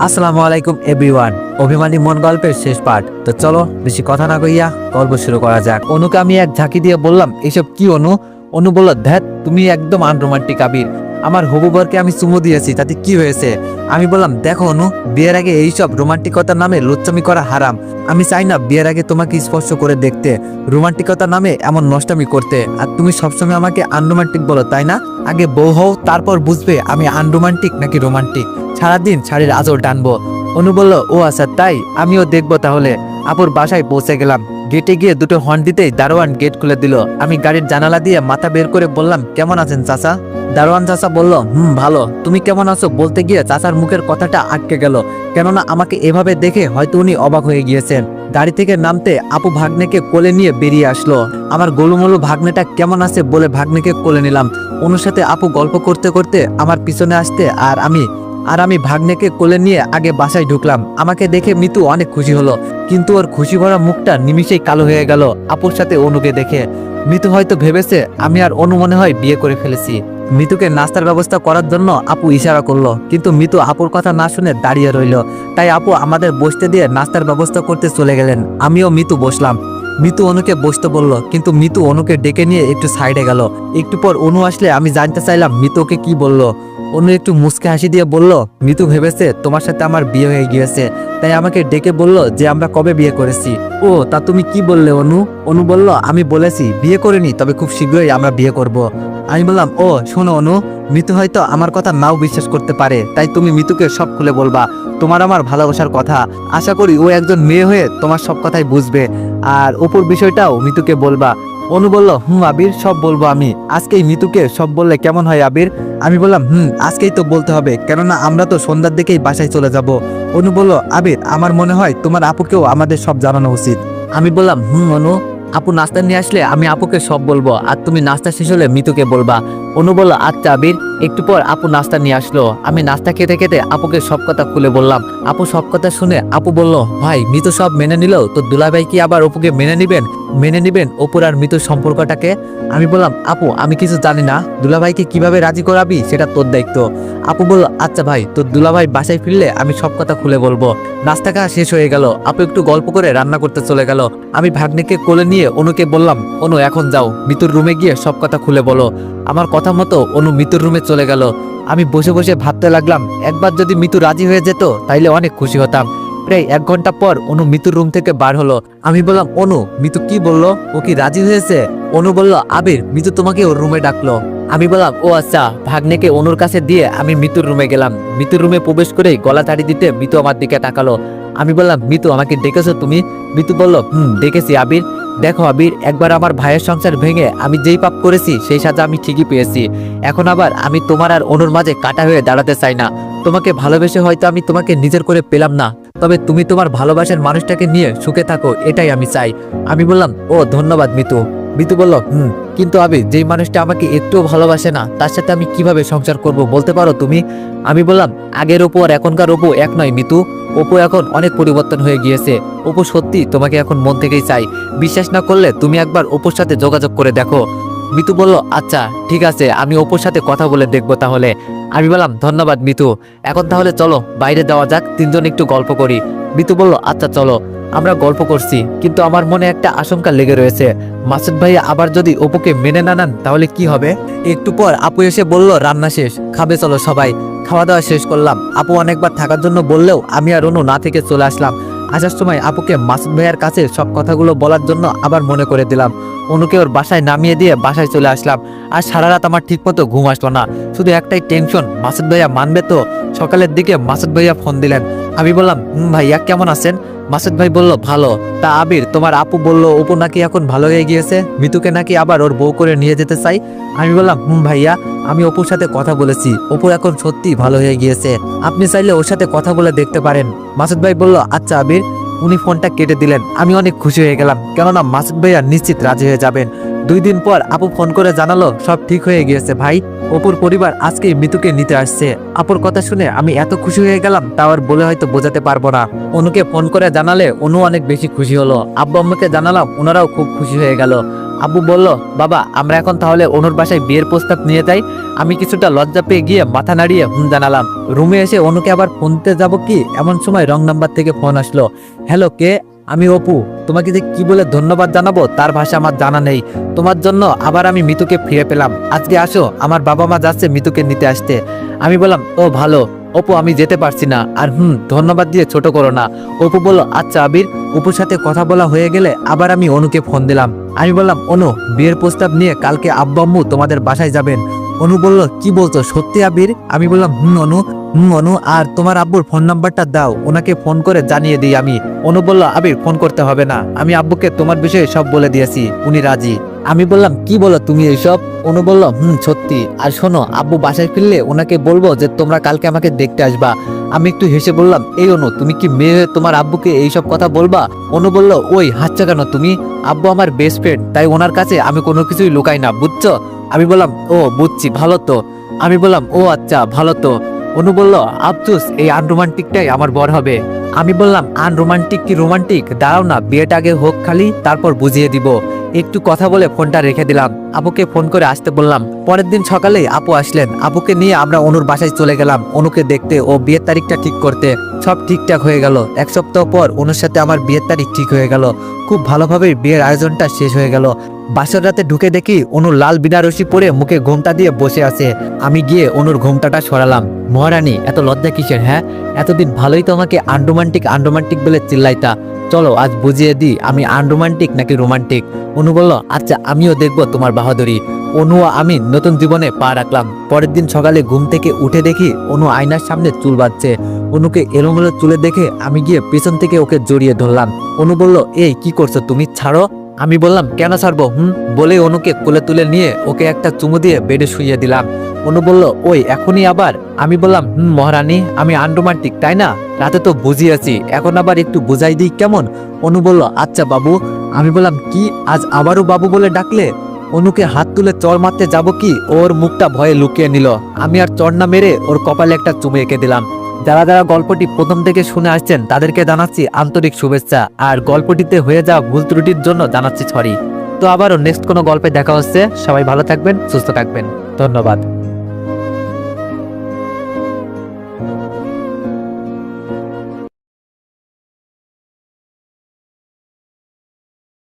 আসসালামু আলাইকুম এভরিওয়ান। অভিমানী মন গল্পের শেষ পার্ট। তো চলো বেশি কথা না কইয়া গল্প শুরু করা যাক। অনুকে আমি এক ঝাঁকি দিয়ে বললাম, এসব কি অনু? অনু বলল, ধ্যাত, তুমি একদম আনরোমান্টিক আবির। আমার হবু বরকে আমি চুমু দিয়েছি, তাতে কি হয়েছে? আমি বললাম, দেখো অনু, বিয়ের আগে এইসব রোমান্টিকতার নামে লুচ্চামি করা হারাম। আমি চাই না বিয়ের আগে তোমাকে স্পর্শ করে দেখতে, রোমান্টিকতার নামে এমন নষ্টামি করতে। আর তুমি সবসময় আমাকে আনরোমান্টিক বলো, তাই না? আগে বউ হও, তারপর বুঝবে আমি আনরোমান্টিক নাকি রোমান্টিক। সারাদিন শাড়ির আঁচল টানবো। অনু বলল, ও আচ্ছা তাই, আমিও দেখবো তাহলে। আপুর বাসায় পৌঁছে গেলাম। গেটে গিয়ে দুটো হর্ন দিতেই দারোয়ান গেট খুলে দিল। আমি গাড়ির জানালা দিয়ে মাথা বের করে বললাম, কেমন আছেন চাচা? দারোয়ান চাচা বলল, ভালো। তুমি কেমন আছো বলতে গিয়ে চাচার মুখের কথাটা আটকে গেল, কেননা আমাকে এভাবে দেখে হয়তো উনি অবাক হয়ে গিয়েছেন। গাড়ি থেকে নামতে আপু ভাগ্নেকে কোলে নিয়ে বেরিয়ে আসলো। আমার গোলুমলু ভাগ্নেটা কেমন আছে বলে ভাগ্নেকে কোলে নিলাম। অনুর সাথে আপু গল্প করতে করতে আমার পিছনে আসতে আর আমি ভাগ্নেকে কোলে নিয়ে আগে বাসায় ঢুকলাম। আমাকে দেখে মিতু অনেক খুশি হলো, কিন্তু ওর খুশি ভরা মুখটা নিমিষেই কালো হয়ে গেল আপুর সাথে অনুকে দেখে। মিতু হয়তো ভেবেছে আমি আর অনু মনে হয় বিয়ে করে ফেলেছি। মিতুকে নাস্তার ব্যবস্থা করার জন্য আপু ইশারা করলো, কিন্তু মিতু আপুর কথা না শুনে দাঁড়িয়ে রইল। তাই আপু আমাদের বসতে দিয়ে নাস্তার ব্যবস্থা করতে চলে গেলেন। আমিও মিতু বসলাম। মিতু অনুকে বসতে বলল, কিন্তু মিতু অনুকে ডেকে নিয়ে একটু সাইডে গেল। একটু পর অনু আসলে আমি জানতে চাইলাম মিতু ওকে কি বলল। অনু একটু মুচকে হাসি দিয়ে বলল, মিতু ভেবেছে তোমার সাথে আমার বিয়ে হয়ে গিয়েছে, তাই আমাকে ডেকে বলল যে আমরা কবে বিয়ে করেছি। ও তা তুমি কি বললে অনু? অনু বলল, আমি বলেছি বিয়ে করিনি, তবে খুব শীঘ্রই আমরা বিয়ে করব। আমি বললাম, ও শোনো অনু, মিতু হয়তো আমার কথা নাও বিশ্বাস করতে পারে, তাই তুমি মিতুকে সব খুলে বলবা তোমার আমার ভালোবাসার কথা। আশা করি ও একজন মেয়ে হয়ে তোমার সব কথাই বুঝবে, আর অপুর বিষয়টাও মিতুকে বলবা। অনু বলল, আবির, সব বলবো আমি। আজকেই মিতুকে সব বললে কেমন হয় আবির? আমি বললাম, আজকেই তো বলতে হবে, কেননা আমরা তো সন্ধ্যার দিকেই বাসায় চলে যাব। অনু বলল, আবির, আমার মনে হয় তোমার আপুকেও আমাদের সব জানানো উচিত। আমি বললাম, অনু, আপু নাস্তা নিয়ে আসলে আমি আপুকে সব বলবো, আর তুমি নাস্তা শেষ হলে মিতুকে বলবা। অনু বলল, আচ্ছা আবির। একটু পর আপু নাস্তা নিয়ে আসলো। আমি নাস্তা খেতে খেতে আপুকে সব কথা খুলে বললাম। আপু সব কথা শুনে আপু বলল, ভাই, মিতু সব মেনে নিল, তো দুলাভাই কি আবার অপুকে মেনে নিবেন অপুর আর মিতুর সম্পর্কটাকে? আমি বললাম, আপু, আমি কিছু জানি না, দুলাভাইকে কিভাবে রাজি করাবি সেটা তোর দায়িত্ব। আপু বলল, আচ্ছা ভাই, তোর দুলাভাই বাসায় ফিরলে আমি সব কথা খুলে বলবো। নাস্তা খাওয়া শেষ হয়ে গেল। আপু একটু গল্প করে রান্না করতে চলে গেল। আমি ভাগ্নেকে কোলে নিয়ে অনুকে বললাম, অনু, এখন যাও, মিতুর রুমে গিয়ে সব কথা খুলে বলো। আমার কথা মতো অনু মিতুর রুমে চলে গেল। আমি বসে বসে ভাবতে লাগলাম, একবার যদি মিতু রাজি হয়ে যেত তাইলে অনেক খুশি হতাম। প্রায় 1 ঘন্টা পর অনু মিতুর রুম থেকে বার হলো। আমি বললাম, অনু, মিতু কি বললো? ও কি রাজি হয়েছে? অনু বলল, আবির, মিতু তোমাকে ওর রুমে ডাকলো। আমি বললাম, ও আচ্ছা। ভাগ্নেকে অনুর কাছে দিয়ে আমি মিতুর রুমে গেলাম। মিতুর রুমে প্রবেশ করেই গলা তাড়ি দিতে মিতু আমার দিকে তাকালো। আমি বললাম, মিতু, আমাকে ডেকেছো তুমি? মিতু বলল, ডেকেছি আবির। দেখো আবির, একবার আমার ভাইয়ের সংসার ভেঙে আমি যেই পাপ করেছি সেই সাজা আমি ঠিকই পেয়েছি। এখন আবার আমি তোমার আর অনুর মাঝে কাটা হয়ে দাঁড়াতে চাই না। তোমাকে ভালোবেসে হয়তো আমি তোমাকে নিজের করে পেলাম না, তবে তুমি তোমার ভালোবাসার মানুষটাকে নিয়ে সুখে থাকো, এটাই আমি চাই। আমি বললাম, ও ধন্যবাদ মিতু। মিতু বলল, কিন্তু আবির, যেই মানুষটা আমাকে একটুও ভালোবাসে না তার সাথে আমি কিভাবে সংসার করব বলতে পারো তুমি? আমি বললাম, আগের অপু আর এখনকার অপু এক নয় মিতু। অপু এখন অনেক পরিবর্তন হয়ে গিয়েছে। অপু সত্যি তোমাকে এখন মন থেকেই চাই। বিশ্বাস না করলে তুমি একবার অপুর সাথে যোগাযোগ করে দেখো। মিতু বলল, আচ্ছা ঠিক আছে, আমি অপুর সাথে কথা বলে দেখবো তাহলে। আমি বললাম, ধন্যবাদ মিতু। এখন তাহলে চলো বাইরে যাওয়া যাক, তিনজন একটু গল্প করি। মিতু বলল, আচ্ছা চলো। আমরা গল্প করছি, কিন্তু আমার মনে একটা আশঙ্কা লেগে রয়েছে। মাসুদ ভাইয়া আবার যদি অপুকে মেনে না নেন তাহলে কি হবে? একটু পর আপু এসে বলল, রান্না শেষ, খাবে চলো সবাই। খাওয়া দাওয়া শেষ করলাম। আপু অনেকবার থাকার জন্য বললেও আমি আর অনু না থেকে চলে আসলাম। আসার সময় আপুকে মাসুদ ভাইয়ার কাছে সব কথাগুলো বলার জন্য আবার মনে করে দিলাম। অনুকে ওর বাসায় নামিয়ে দিয়ে বাসায় চলে আসলাম। আর সারা রাত আমার ঠিক মতো ঘুম আসলো না, শুধু একটাই টেনশন, মাসুদ ভাইয়া মানবে তো? সকালের দিকে মাসুদ ভাইয়া ফোন দিলেন। আমি বললাম, ভাইয়া কেমন আছেন? মাসুদ ভাই বলল, ভালো। তা আবির, তোমার আপু বলল অপু নাকি এখন ভালো হয়ে গিয়েছে, মিতুকে নাকি আবার ওর বউ করে নিয়ে যেতে চাই। আমি বললাম, ভাইয়া, আমি অপুর সাথে কথা বলেছি, অপু এখন সত্যি ভালো হয়ে গিয়েছে, আপনি চাইলে ওর সাথে কথা বলে দেখতে পারেন। মাসুদ ভাই বলল, আচ্ছা আবির। উনি ফোনটা কেটে দিলেন। আমি অনেক খুশি হয়ে গেলাম, কেননা মাসুদ ভাইয়া নিশ্চিত রাজি হয়ে যাবেন। 2 দিন পর আপু ফোন করে জানালো সব ঠিক হয়ে গিয়েছে ভাই। অপুর পরিবার আজকেই মিতুকে নিতে আসছে। আপুর কথা শুনে আমি এত খুশি হয়ে গেলাম তা আর বলে হয়তো বোঝাতে পারবো না। অনুকে ফোন করে জানালে অনু অনেক বেশি খুশি হলো। আব্বু আম্মুকে জানালাম, ওনারাও খুব খুশি হয়ে গেল। আব্বু বলল, বাবা আমরা এখন তাহলে অনুর বাসায় বিয়ের প্রস্তাব নিয়ে যাই। আমি কিছুটা লজ্জা পেয়ে গিয়ে মাথা নাড়িয়ে জানালাম। রুমে এসে অনুকে আবার ফোন দিতে যাবো কি এমন সময় রং নাম্বার থেকে ফোন আসলো। হ্যালো, কে? আমি অপু। তোমাকে যে কি বলে ধন্যবাদ জানাবো তার ভাষা আমার জানা নেই। তোমার জন্য আবার আমি মিতুকে ফিরে পেলাম। আজকে আসো, আমার বাবা মা যাচ্ছে মিতুকে নিতে আসতে। আমি বললাম, ও ভালো অপু, আমি যেতে পারছি না। আর ধন্যবাদ দিয়ে ছোট করো না। অপু বলল, আচ্ছা আবির। অপুর সাথে কথা বলা হয়ে গেলে আবার আমি অনুকে ফোন দিলাম। আমি বললাম, অনু বিয়ের প্রস্তাব নিয়ে কালকে আব্বু আম্মু তোমাদের বাসায় যাবেন। অনু বলল, কি বলছো সত্যি আবির? আমি বললাম, অনু আর তোমার আব্বুর ফোন নাম্বারটা দাও, ওনাকে ফোন করে জানিয়ে দিই আমি। অনু বলল, আবির ফোন করতে হবে না, আমি আব্বুকে তোমার বিষয়ে সব বলে দিয়েছি, উনি রাজি। আমি বললাম, কি বলো তুমি এইসব? অনু বলল, সত্যি। আর শোনো, আব্বু বাসায় ফিরলে ওনাকে বলবো যে তোমরা কালকে আমাকে দেখতে আসবা। আমি একটু হেসে বললাম, এই অনু তুমি কি মেয়ে হয়ে তোমার আব্বুকে এইসব কথা বলবা? অনু বলল, ওই হাসছো কেন তুমি? আব্বু আমার বেস্ট ফ্রেন্ড, তাই ওনার কাছে আমি কোনো কিছুই লুকাই না, বুঝছো? আমি বললাম, ও বুঝছি, ভালো তো। আমি বললাম, ও আচ্ছা ভালো তো। অনু বলল, আফসোস এই আনরোমান্টিকটাই আমার বর হবে। আমি বললাম, আনরোমান্টিক কি রোমান্টিক? দাঁড়াও না, বিয়েটা আগে হোক খালি, তারপর বুঝিয়ে দিব। একটু কথা বলে ফোনটা রেখে দিলাম। আপুকে ফোন করে আসতে বললাম। পরের দিন সকালেই আপু আসলেন। আপুকে নিয়ে আমরা অনুর বাসায় চলে গেলাম অনুকে দেখতে ও বিয়ের তারিখটা ঠিক করতে। সব ঠিকঠাক হয়ে গেল। এক সপ্তাহ পর অনুর সাথে আমার বিয়ের তারিখ ঠিক হয়ে গেল। খুব ভালোভাবেই বিয়ের আয়োজনটা শেষ হয়ে গেল। বাসর রাতে ঢুকে দেখি অনু লাল বিনারসি পরে মুখে ঘোমটা দিয়ে বসে আছে। আমি গিয়ে অনুর ঘোমটাটা সরালাম। মহারানী, এত লজ্জা কিসের? হ্যাঁ, এতদিন ভালোই তো আমাকে আনরোমান্টিক বলে চিল্লাইতা। চলো আজ বুঝিয়ে দিই আমি আনরোমান্টিক নাকি রোমান্টিক। অনু বলল, আচ্ছা আমিও দেখবো তোমার বাহাদুরি। অনু ও আমি নতুন জীবনে পা রাখলাম। পরের দিন সকালে ঘুম থেকে উঠে দেখি অনু আয়নার সামনে চুল বাঁধছে। অনুকে এলোমেলো চুলে দেখে আমি গিয়ে পেছন থেকে ওকে জড়িয়ে ধরলাম। অনু বলল, এই কি করছো তুমি? ছাড়ো। আমি বললাম, কেন ছাড়বো? বলে অনুকে কোলে তুলে নিয়ে ওকে একটা চুমু দিয়ে বেডে শুইয়ে দিলাম। অনু বলল, ওই এখনই আবার? আমি বললাম, মহারানী আমি আনরোমান্টিক তাই না? রাতে তো বুঝিয়েছি, এখন আবার একটু বুঝাই দিই কেমন? অনু বলল, আচ্ছা বাবু। আমি বললাম, কি আজ আবারও বাবু বলে ডাকলে? অনুকে হাত তুলে চড় মারতে যাব কি ওর মুখটা ভয়ে লুকিয়ে নিল। আমি আর চড় না মেরে ওর কপালে একটা চুমু এঁকে দিলাম। যারা যারা গল্পটি প্রথম থেকে শুনে আসছেন তাদেরকে জানাচ্ছি আন্তরিক শুভেচ্ছা, আর গল্পটিতে হয়ে যাওয়া ভুল ত্রুটির জন্য জানাচ্ছি সরি। তো আবারও নেক্সট কোনো গল্পে দেখা হচ্ছে। সবাই ভালো থাকবেন, সুস্থ থাকবেন। ধন্যবাদ।